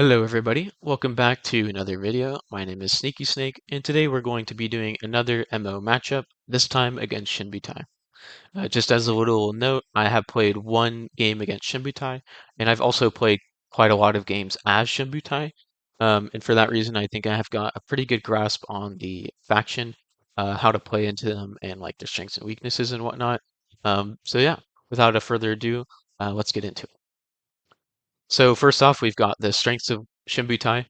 Hello everybody, welcome back to another video. My name is Sneaky Snake, and today we're going to be doing another MO matchup, this time against Shinbutai. Just as a little note, I have played one game against Shinbutai, and I've also played quite a lot of games as Shinbutai. And for that reason, I think I have got a pretty good grasp on the faction, how to play into them, and like their strengths and weaknesses and whatnot. So yeah, without a further ado, let's get into it. So first off, we've got the strengths of Shinbutai.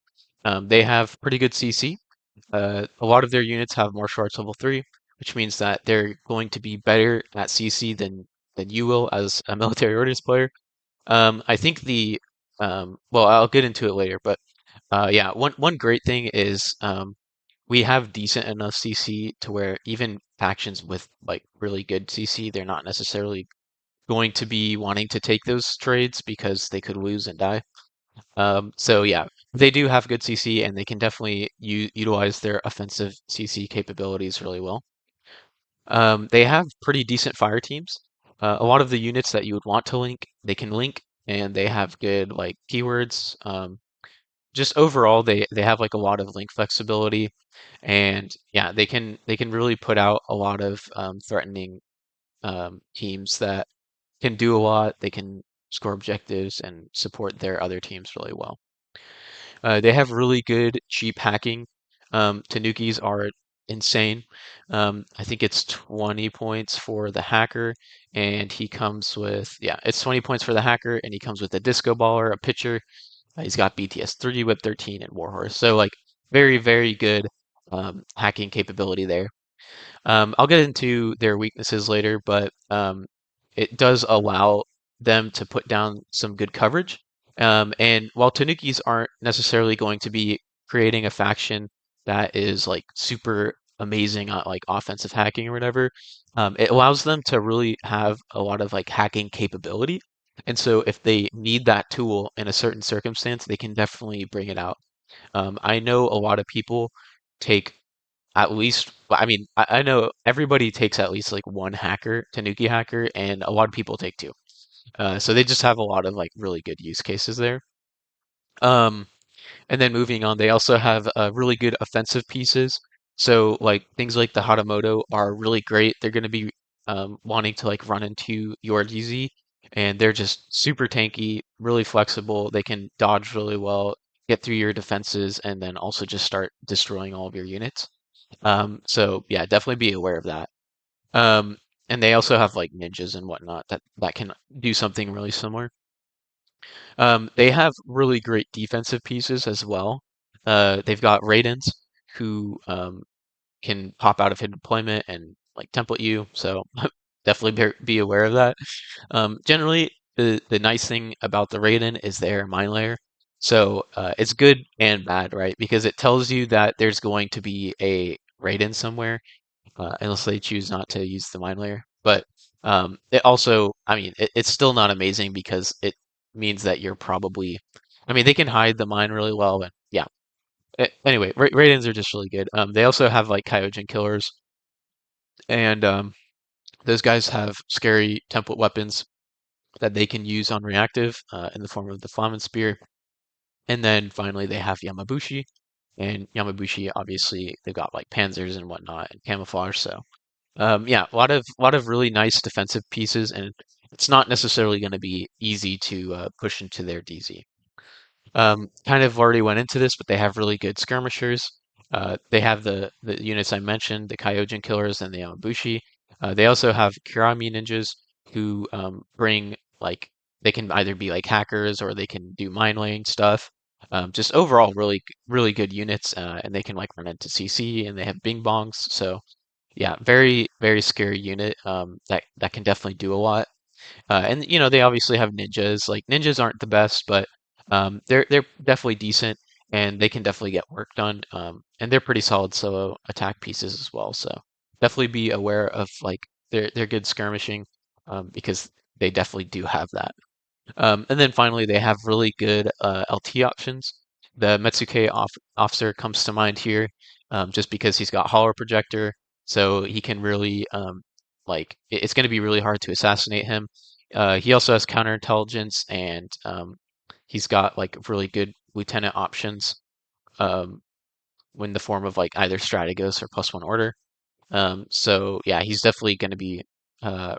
They have pretty good CC. A lot of their units have martial arts level 3, which means that they're going to be better at CC than you will as a military orders player. I think well, I'll get into it later, but yeah, one great thing is we have decent enough CC to where even factions with like really good CC, they're not necessarily going to be wanting to take those trades because they could lose and die. So yeah, they do have good CC and they can definitely utilize their offensive CC capabilities really well. They have pretty decent fire teams. A lot of the units that you would want to link, they can link, and they have good like keywords. Just overall, they have like a lot of link flexibility, and yeah, they can really put out a lot of threatening teams that can do a lot. They can score objectives and support their other teams really well. They have really good cheap hacking. Tanukis are insane. I think it's 20 points for the hacker, and he comes with, yeah, it's 20 points for the hacker, and he comes with a disco baller, a pitcher. He's got BTS 3, Whip 13, and Warhorse. So, like, very, very good hacking capability there. I'll get into their weaknesses later, but it does allow them to put down some good coverage. And while Tanukis aren't necessarily going to be creating a faction that is like super amazing at like offensive hacking or whatever, it allows them to really have a lot of like hacking capability. And so if they need that tool in a certain circumstance, they can definitely bring it out. I know a lot of people take at least, well, I mean, I know everybody takes at least like one hacker, Tanuki hacker, and a lot of people take two. So they just have a lot of like really good use cases there. Um, and then moving on, they also have really good offensive pieces. So like things like the Hatamoto are really great. They're going to be wanting to like run into your DZ, and they're just super tanky, really flexible. They can dodge really well, get through your defenses, and then also just start destroying all of your units. So yeah, definitely be aware of that. Um, and they also have like ninjas and whatnot that can do something really similar. They have really great defensive pieces as well. They've got Raidens who can pop out of hidden deployment and like template you. So definitely be aware of that. Generally, the nice thing about the Raiden is their mine layer. So it's good and bad, right? Because it tells you that there's going to be a Raiden somewhere, unless they choose not to use the mine layer. But it also, I mean, it's still not amazing because it means that you're probably, I mean, they can hide the mine really well, but yeah. Anyway, Raidens are just really good. They also have like Kyojin killers, and those guys have scary template weapons that they can use on reactive in the form of the Flamen Spear. And then finally, they have Yamabushi, and Yamabushi obviously they've got like panzers and whatnot and camouflage, so yeah, a lot of really nice defensive pieces, and it's not necessarily going to be easy to push into their DZ. Kind of already went into this, but they have really good skirmishers. They have the units I mentioned, the Kyojin killers and the Yamabushi. They also have Kirami ninjas who bring like they can either be like hackers or they can do mine laying stuff. Just overall really good units, and they can like run into CC and they have Bing Bongs. So yeah, very, very scary unit. That can definitely do a lot. And you know, they obviously have ninjas. Like ninjas aren't the best, but they're definitely decent, and they can definitely get work done. And they're pretty solid solo attack pieces as well. So definitely be aware of like their good skirmishing, because they definitely do have that. And then finally, they have really good LT options. The officer comes to mind here, just because he's got hollow projector, so he can really like it's going to be really hard to assassinate him. He also has counterintelligence, and he's got like really good lieutenant options um, in the form of like either Strategos or +1 order. So yeah, he's definitely going to be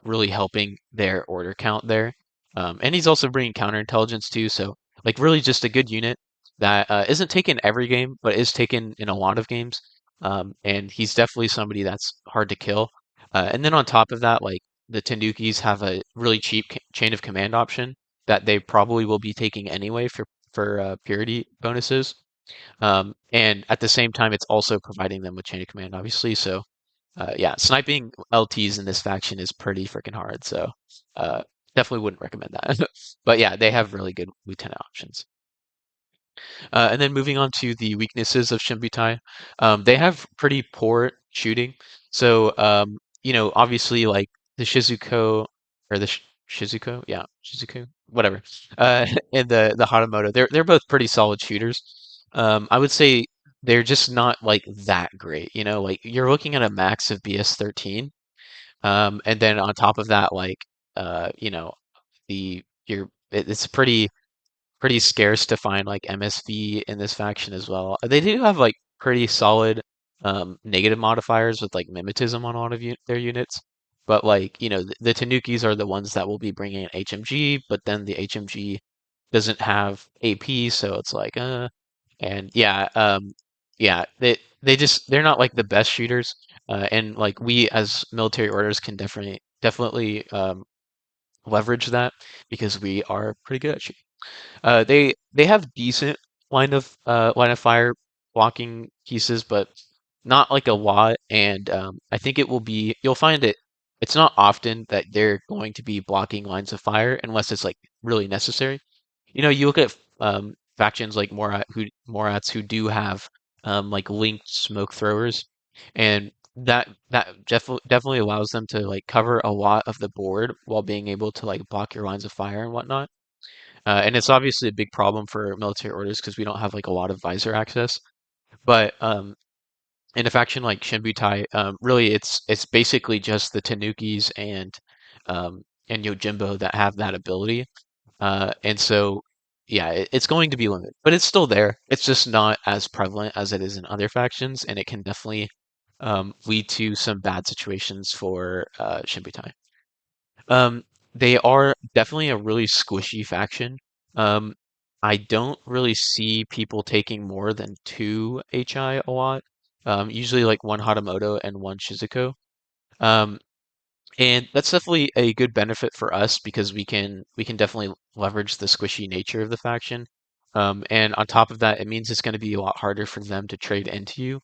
really helping their order count there. And he's also bringing counterintelligence too. So like really just a good unit that isn't taken every game, but is taken in a lot of games. And he's definitely somebody that's hard to kill. And then on top of that, like the Tandukis have a really cheap chain of command option that they probably will be taking anyway for purity bonuses. And at the same time, it's also providing them with chain of command, obviously. So yeah, sniping LTs in this faction is pretty freaking hard, so uh, definitely wouldn't recommend that. But yeah, they have really good lieutenant options. And then moving on to the weaknesses of Shinbutai, they have pretty poor shooting. So obviously like the Shizuko or the Shizuko, yeah, Shizuko, whatever, and the Hatamoto, they're both pretty solid shooters. I would say they're just not like that great. Like you're looking at a max of BS 13, and then on top of that, like it's pretty scarce to find like MSV in this faction as well. They do have like pretty solid negative modifiers with like mimetism on a lot of their units, but like the Tanukis are the ones that will be bringing an HMG, but then the HMG doesn't have AP, so it's like and yeah, they're not like the best shooters, and like we as military orders can definitely leverage that because we are pretty good at shooting. They have decent line of fire blocking pieces, but not like a lot. And I think you'll find it's not often that they're going to be blocking lines of fire unless it's like really necessary. You look at factions like Morats who do have like linked smoke throwers, and that definitely allows them to like cover a lot of the board while being able to like block your lines of fire and whatnot. And it's obviously a big problem for military orders because we don't have like a lot of visor access. But in a faction like Shinbutai, really it's basically just the Tanukis and Yojimbo that have that ability. And so yeah, it's going to be limited, but it's still there. It's just not as prevalent as it is in other factions, and it can definitely lead to some bad situations for Shinbutai. Um, they are definitely a really squishy faction. Um, I don't really see people taking more than two HI a lot. Usually like one Hatamoto and one Shizuko. Um, and that's definitely a good benefit for us because we can definitely leverage the squishy nature of the faction. And on top of that, it means it's going to be a lot harder for them to trade into you.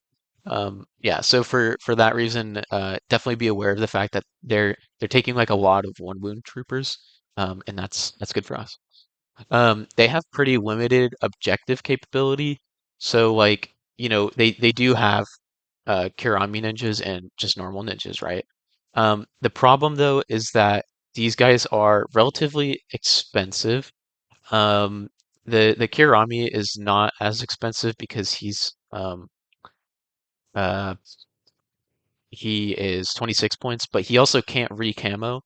Yeah, so for that reason, definitely be aware of the fact that they're taking like a lot of one wound troopers, and that's good for us. They have pretty limited objective capability, so like they do have Kirami ninjas and just normal ninjas, right? The problem though is that these guys are relatively expensive. Um, the Kirami is not as expensive because uh, he is 26 points, but he also can't re-camo.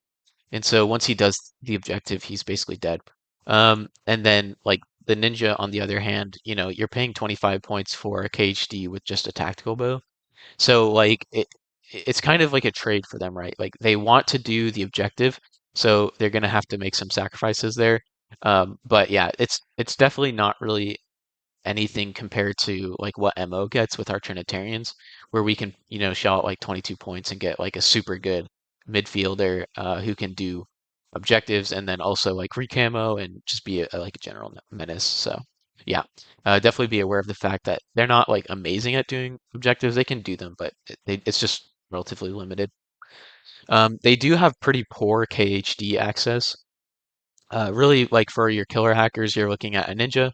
And so once he does the objective, he's basically dead. And then like the ninja, on the other hand, you're paying 25 points for a KHD with just a tactical bow. So like it's kind of like a trade for them, right? Like they want to do the objective, so they're gonna have to make some sacrifices there. But yeah, it's definitely not really anything compared to like what MO gets with our Trinitarians, where we can, shell out like 22 points and get like a super good midfielder who can do objectives and then also like recamo and just be like a general menace. So yeah, definitely be aware of the fact that they're not like amazing at doing objectives. They can do them, but it's just relatively limited. They do have pretty poor KHD access. Really, like for your killer hackers, you're looking at a ninja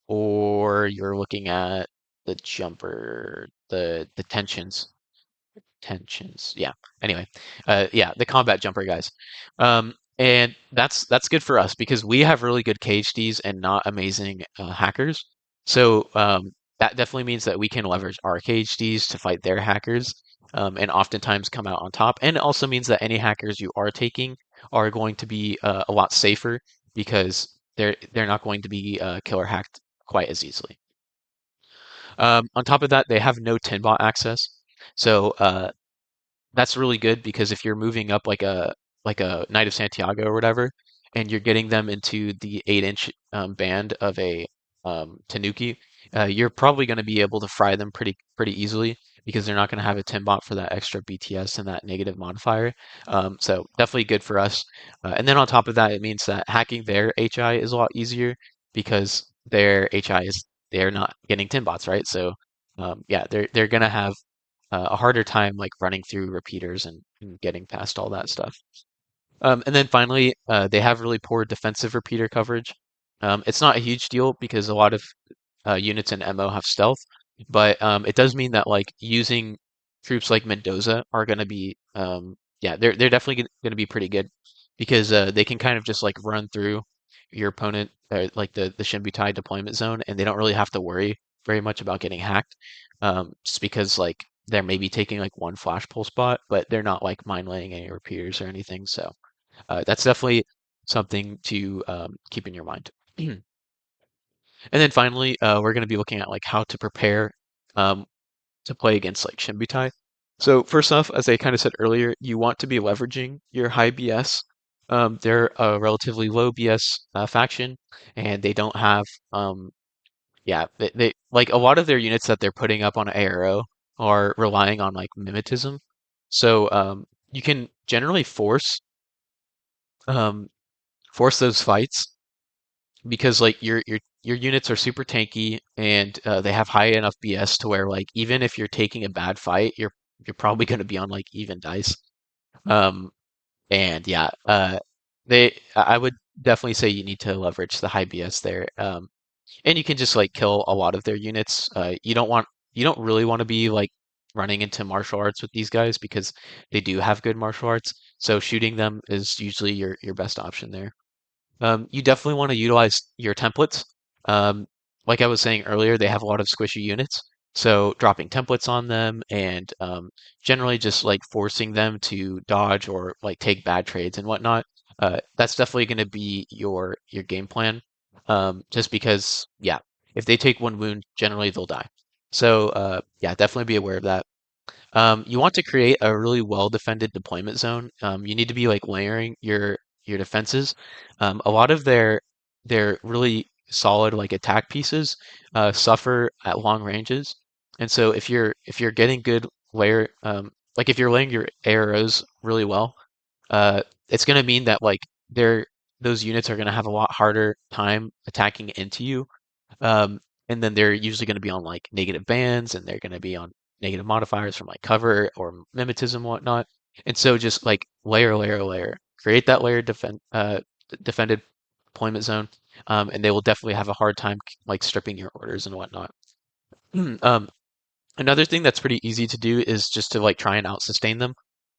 or you're looking at the jumper, the tensions. Yeah. Anyway, yeah, the combat jumper guys. And that's good for us because we have really good KHDs and not amazing hackers. So that definitely means that we can leverage our KHDs to fight their hackers, and oftentimes come out on top. And it also means that any hackers you are taking are going to be a lot safer because they're not going to be killer hacked quite as easily. On top of that, they have no tin bot access. So that's really good because if you're moving up like a Knight of Santiago or whatever, and you're getting them into the 8-inch band of a Tanuki, you're probably going to be able to fry them pretty easily because they're not going to have a tin bot for that extra BTS and that negative modifier. So definitely good for us. And then on top of that, it means that hacking their HI is a lot easier because their HI is they're not getting tin bots, right? So yeah, they're gonna have a harder time like running through repeaters and getting past all that stuff. And then finally, they have really poor defensive repeater coverage. It's not a huge deal because a lot of units in MO have stealth, but it does mean that like using troops like Mendoza are going to be yeah, they're definitely going to be pretty good because they can kind of just like run through your opponent like the Shinbutai deployment zone, and they don't really have to worry very much about getting hacked, just because like they're maybe taking like one flash pull spot, but they're not like mine laying any repeaters or anything. So that's definitely something to keep in your mind. And then finally, we're going to be looking at like how to prepare um, to play against like Shinbutai. So first off, as I kind of said earlier, you want to be leveraging your high BS. They're a relatively low BS faction, and they don't have yeah they like a lot of their units that they're putting up on ARO are relying on like mimetism. So you can generally um, force those fights because like your units are super tanky and they have high enough BS to where like even if you're taking a bad fight, you're probably going to be on like even dice. Um, and yeah, I would definitely say you need to leverage the high BS there. And you can just like kill a lot of their units. You don't really want to be like running into martial arts with these guys because they do have good martial arts. So shooting them is usually your best option there. You definitely want to utilize your templates. Um, like I was saying earlier, they have a lot of squishy units. So dropping templates on them and generally just like forcing them to dodge or like take bad trades and whatnot. That's definitely going to be your game plan. Just because, yeah, if they take one wound, generally they'll die. So yeah, definitely be aware of that. You want to create a really well defended deployment zone. You need to be like layering your defenses. A lot of their really solid like attack pieces suffer at long ranges, and so if you're getting good like if you're laying your arrows really well, it's going to mean that like those units are going to have a lot harder time attacking into you, um, and then they're usually going to be on like negative bands and they're going to be on negative modifiers from like cover or mimetism and whatnot. And so just like layer, create that layer defended deployment zone, and they will definitely have a hard time like stripping your orders and whatnot. um, Another thing that's pretty easy to do is just to like try and out sustain them.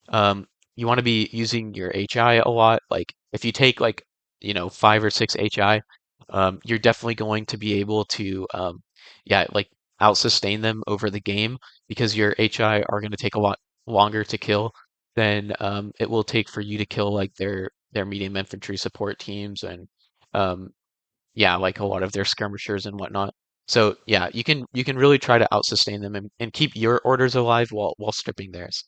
Um, you want to be using your HI a lot. Like if you take like, you know, 5 or 6 HI, you're definitely going to be able to, yeah, like out sustain them over the game because your HI are going to take a lot longer to kill than it will take for you to kill like their medium infantry support teams and um, yeah, like a lot of their skirmishers and whatnot. So yeah, you can really try to out sustain them and keep your orders alive while stripping theirs.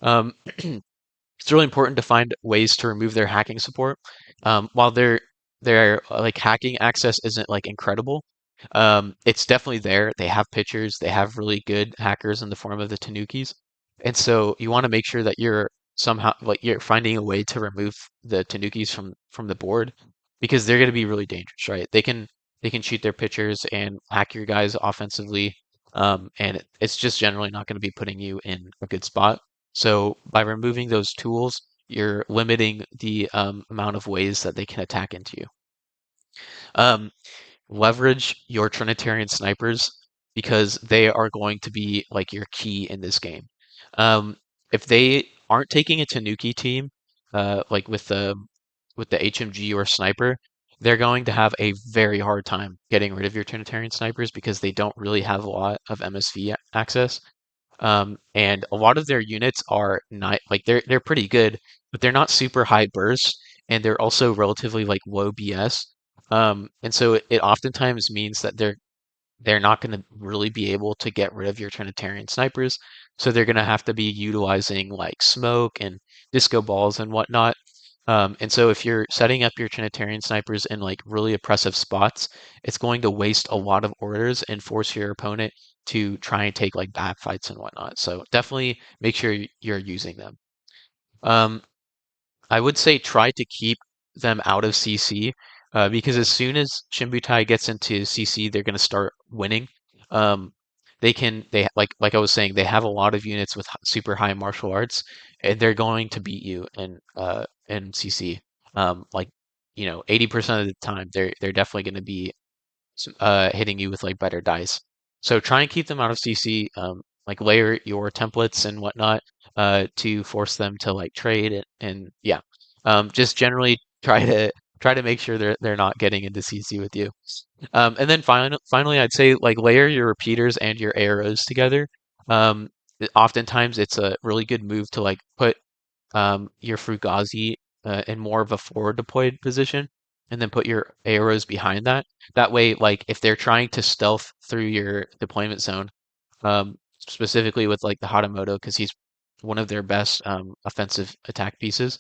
Um, it's really important to find ways to remove their hacking support. While their like hacking access isn't like incredible, it's definitely there. They have pitchers, they have really good hackers in the form of the Tanukis, and so you want to make sure that you're somehow like you're finding a way to remove the Tanukis from the board because they're going to be really dangerous, right? They can shoot their pitchers and hack your guys offensively, and it's just generally not going to be putting you in a good spot. So by removing those tools, you're limiting the amount of ways that they can attack into you. Um, Leverage your Trinitarian snipers because they are going to be like your key in this game. If they aren't taking a Tanuki team, like with the HMG or sniper, they're going to have a very hard time getting rid of your Trinitarian snipers because they don't really have a lot of MSV access. And a lot of their units are not like they're pretty good, but they're not super high burst, and they're also relatively like low BS. And so it oftentimes means that they're not going to really be able to get rid of your Trinitarian snipers. So they're going to have to be utilizing like smoke and disco balls and whatnot. And so if you're setting up your Trinitarian snipers in like really oppressive spots, it's going to waste a lot of orders and force your opponent to try and take like back fights and whatnot. So definitely make sure you're using them. Um, I would say try to keep them out of CC because as soon as Shinbutai gets into CC, they're going to start winning. Um, like I was saying, they have a lot of units with super high martial arts, and they're going to beat you in CC. Like 80% of the time, they're definitely going to be hitting you with like better dice. So try and keep them out of CC. Like layer your templates and whatnot to force them to like trade and yeah. Just generally try to make sure they're not getting into CC with you. And then finally, I'd say like layer your repeaters and your arrows together. Um, Oftentimes it's a really good move to like put your Fugazi in more of a forward deployed position, and then put your arrows behind that. That way, like if they're trying to stealth through your deployment zone, specifically with like the Hatamoto, because he's one of their best offensive attack pieces.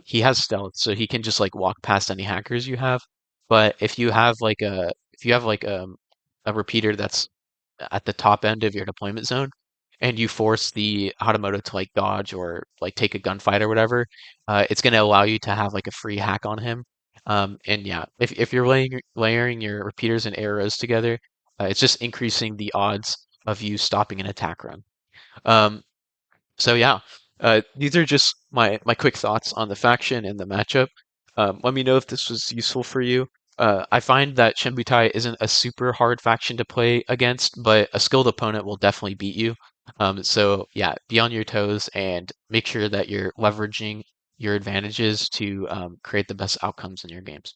He has stealth, so he can just like walk past any hackers you have. But if you have like a repeater that's at the top end of your deployment zone, and you force the Hatamoto to like dodge or like take a gunfight or whatever, it's going to allow you to have like a free hack on him. And yeah, if you're layering your repeaters and arrows together, it's just increasing the odds of you stopping an attack run. Um, so yeah, these are just my quick thoughts on the faction and the matchup. Let me know if this was useful for you. I find that Shinbutai isn't a super hard faction to play against, but a skilled opponent will definitely beat you. So yeah, be on your toes and make sure that you're leveraging your advantages to create the best outcomes in your games.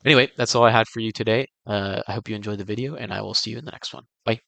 Anyway, that's all I had for you today. I hope you enjoyed the video, and I will see you in the next one. Bye.